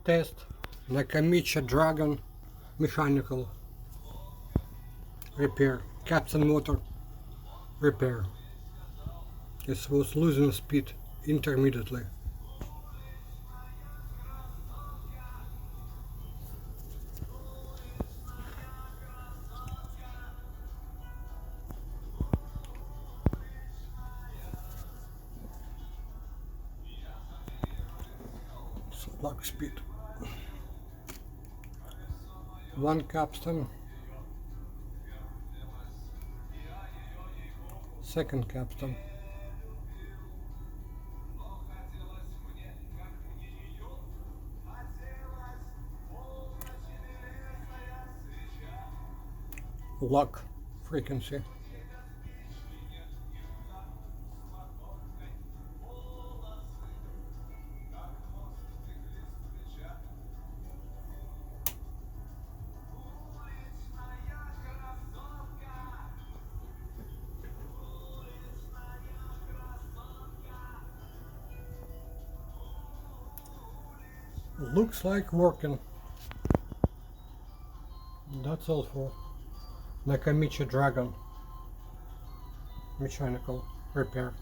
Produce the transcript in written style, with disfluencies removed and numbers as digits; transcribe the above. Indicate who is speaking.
Speaker 1: test Nakamichi Dragon mechanical repair, capstone motor repair. It was losing speed intermittently. Slack speed. One capstone, second capstone, lock frequency. Looks like working. That's all for Nakamichi Dragon mechanical repair.